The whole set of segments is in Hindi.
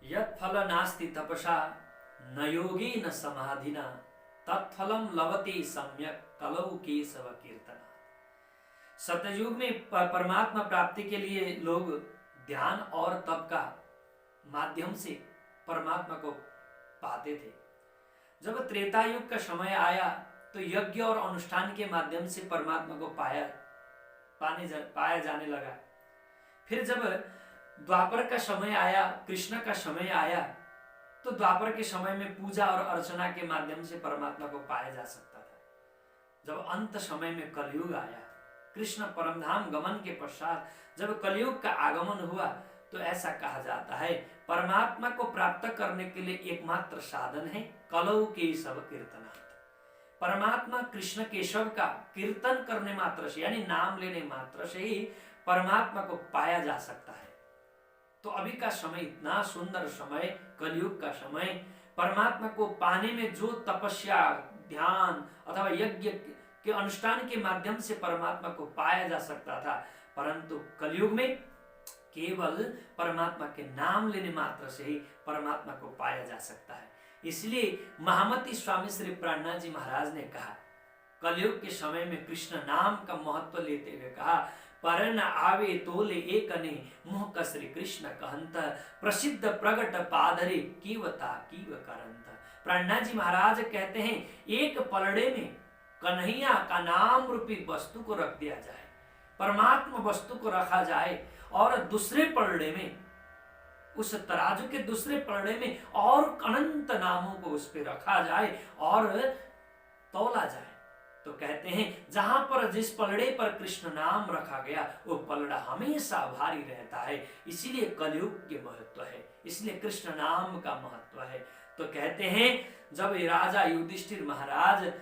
यत् फल नास्ति तपसा न योगी न समाधिना तत्फलम लभते सम्यक कलौ केशव कीर्तना। सतयुग में परमात्मा प्राप्ति के लिए लोग ध्यान और तप का माध्यम से परमात्मा को पाते थे। जब त्रेता युग का समय आया तो यज्ञ और अनुष्ठान के माध्यम से परमात्मा को पाया जाने लगा। फिर जब द्वापर का समय आया, कृष्ण का समय आया, तो द्वापर के समय में पूजा और अर्चना के माध्यम से परमात्मा को पाया जा सकता था। जब अंत समय में कलयुग आया, कृष्ण परमधाम गमन के पश्चात जब कलयुग का आगमन हुआ, तो ऐसा कहा जाता है परमात्मा को प्राप्त करने के लिए एकमात्र साधन है कलौ केशव कीर्तनात्। परमात्मा कृष्ण केशव का कीर्तन करने मात्र से, यानी नाम लेने मात्र से ही परमात्मा को पाया जा सकता है। तो अभी का समय इतना सुंदर समय, कलयुग का समय, परमात्मा को पाने में जो तपस्या, ध्यान अथवा यज्ञ के अनुष्ठान के माध्यम से परमात्मा को पाया जा सकता था, परंतु कलयुग में केवल परमात्मा के नाम लेने मात्र से ही परमात्मा को पाया जा सकता है। इसलिए महामती स्वामी श्री प्राणनाथ जी महाराज ने कहा, कलयुग के समय में कृष्ण नाम का महत्व लेते हुए कहा, पर न आवे तोले एकने मुह का श्री कृष्ण कहंत प्रसिद्ध प्रगट पादरे कीवता कीव करंत। प्राणनाथ जी महाराज कहते हैं, एक पलड़े में कन्हैया का नाम रूपी वस्तु को रख दिया जाए, परमात्मा वस्तु को रखा जाए, और दूसरे पलड़े में, उस तराजू के दूसरे पलड़े में और अनंत नामों को उस पर रखा जाए और तौला जाए, तो कहते हैं जहां पर जिस पलड़े पर कृष्ण नाम रखा गया वो पलड़ा हमेशा भारी रहता है। इसीलिए कलयुग के महत्व है, इसलिए कृष्ण नाम का महत्व है। तो कहते हैं जब राजा युधिष्ठिर महाराज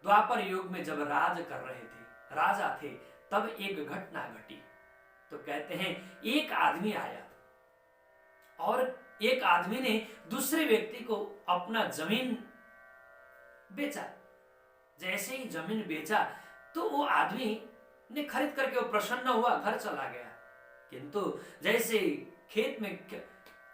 द्वापर युग में जब राज कर रहे थे, राजा थे, तब एक घटना घटी। तो कहते हैं एक आदमी आया और एक आदमी ने दूसरे व्यक्ति को अपना जमीन बेचा। जैसे ही जमीन बेचा तो वो आदमी ने खरीद करके वो प्रसन्न हुआ, घर चला गया। किंतु जैसे ही खेत में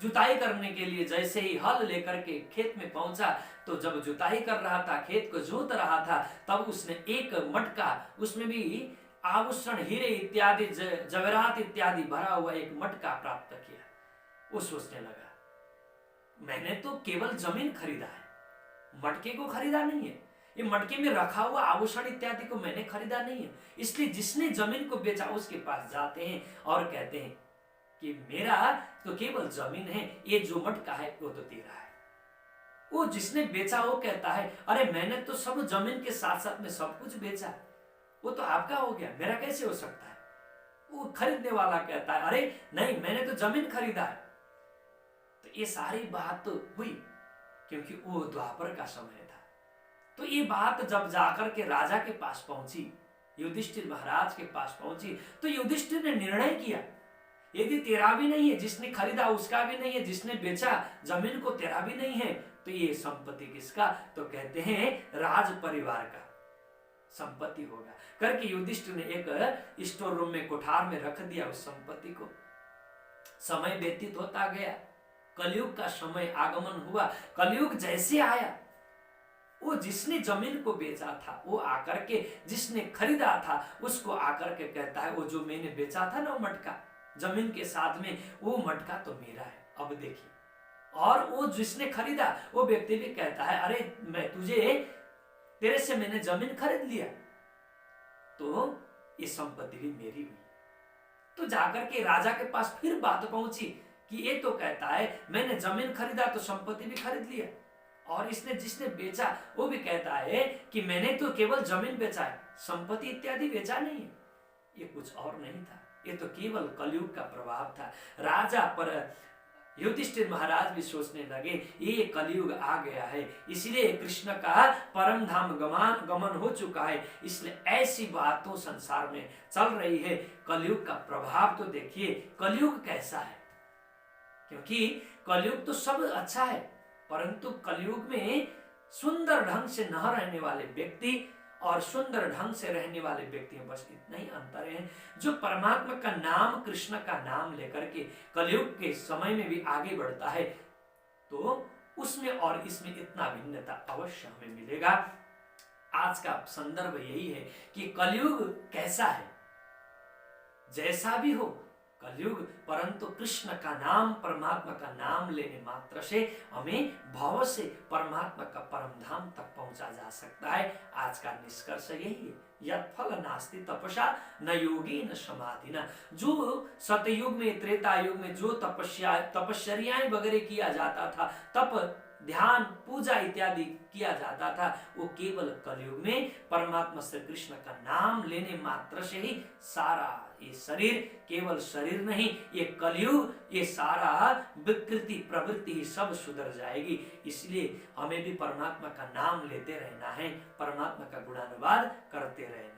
जुताई करने के लिए जैसे ही हल लेकर के खेत में पहुंचा, तो जब जुताई कर रहा था, खेत को जोत रहा था, तब उसने एक मटका, उसमें भी आभूषण, हीरे इत्यादि, जवेरात इत्यादि भरा हुआ एक मटका प्राप्त किया। वो सोचने लगा, मैंने तो केवल जमीन खरीदा है, मटके को खरीदा नहीं है, ये मटके में रखा हुआ आभूषण इत्यादि को मैंने खरीदा नहीं है। इसलिए जिसने जमीन को बेचा उसके पास जाते हैं और कहते हैं कि मेरा तो केवल जमीन है, ये जो मटका है वो तो तेरा है। वो जिसने बेचा वो कहता है, अरे मैंने तो सब जमीन के साथ साथ में सब कुछ बेचा, वो तो आपका हो गया, मेरा कैसे हो सकता है। वो खरीदने वाला कहता है, अरे नहीं, मैंने तो जमीन खरीदा है। तो ये सारी बात हुई क्योंकि वो द्वापर का समय था। तो ये बात जब जाकर के राजा के पास पहुंची, युधिष्ठिर महाराज के पास पहुंची, तो युधिष्ठिर ने निर्णय किया, यदि तेरा भी नहीं है, जिसने खरीदा उसका भी नहीं है, जिसने बेचा जमीन को तेरा भी नहीं है, तो ये संपत्ति किसका? तो कहते हैं राज परिवार का संपत्ति होगा करके युधिष्ठिर ने एक स्टोर रूम में, कोठार में रख दिया उस संपत्ति को। समय व्यतीत होता गया, कलयुग का समय आगमन हुआ। कलयुग जैसे आया, वो जिसने जमीन को बेचा था वो आकर के, जिसने खरीदा था उसको आकर के कहता है, वो जो मैंने बेचा था ना वो मटका जमीन के साथ में, वो मटका तो मेरा है, अब देखिए। और वो जिसने खरीदा वो व्यक्ति भी कहता है, अरे मैं तेरे से मैंने जमीन खरीद लिया, तो ये संपत्ति भी मेरी हुई। तो जाकर के राजा के पास फिर बात पहुंची कि ये तो कहता है मैंने जमीन खरीदा तो संपत्ति भी खरीद लिया, और इसने जिसने बेचा वो भी कहता है कि मैंने तो केवल जमीन बेचा है, संपत्ति इत्यादि बेचा नहीं है। ये कुछ और नहीं था, ये तो केवल कलयुग का प्रभाव था। राजा पर युधिष्ठिर महाराज भी सोचने लगे, ये कलयुग आ गया है, इसलिए कृष्ण का परम धाम गमन हो चुका है, इसलिए ऐसी बातों संसार में चल रही है। कलयुग का प्रभाव तो देखिए, कलयुग कैसा है, क्योंकि कलयुग तो सब अच्छा है, परंतु कलयुग में सुंदर ढंग से न रहने वाले व्यक्ति और सुंदर ढंग से रहने वाले व्यक्ति में बस इतना ही अंतर है। जो परमात्मा का नाम, कृष्ण का नाम लेकर के कलयुग के समय में भी आगे बढ़ता है, तो उसमें और इसमें इतना भिन्नता अवश्य हमें मिलेगा। आज का संदर्भ यही है कि कलयुग कैसा है, जैसा भी हो कलयुग, परंतु कृष्ण का नाम, परमात्मा का नाम लेने मात्र से हमें भाव से परमात्मा का परम धाम तक पहुंचा जा सकता है। आज का निष्कर्ष यही है, यत् फल नास्ति तपसा न योगी न समाधि न। जो सतयुग में, त्रेता युग में जो तपस्याएं वगैरह किया जाता था, तप, ध्यान, पूजा इत्यादि किया जाता था, वो केवल कलयुग में परमात्मा श्री कृष्ण का नाम लेने मात्र से ही सारा ये शरीर, केवल शरीर नहीं, ये कलयुग, ये सारा विकृति प्रवृत्ति सब सुधर जाएगी। इसलिए हमें भी परमात्मा का नाम लेते रहना है, परमात्मा का गुणानुवाद करते रहना।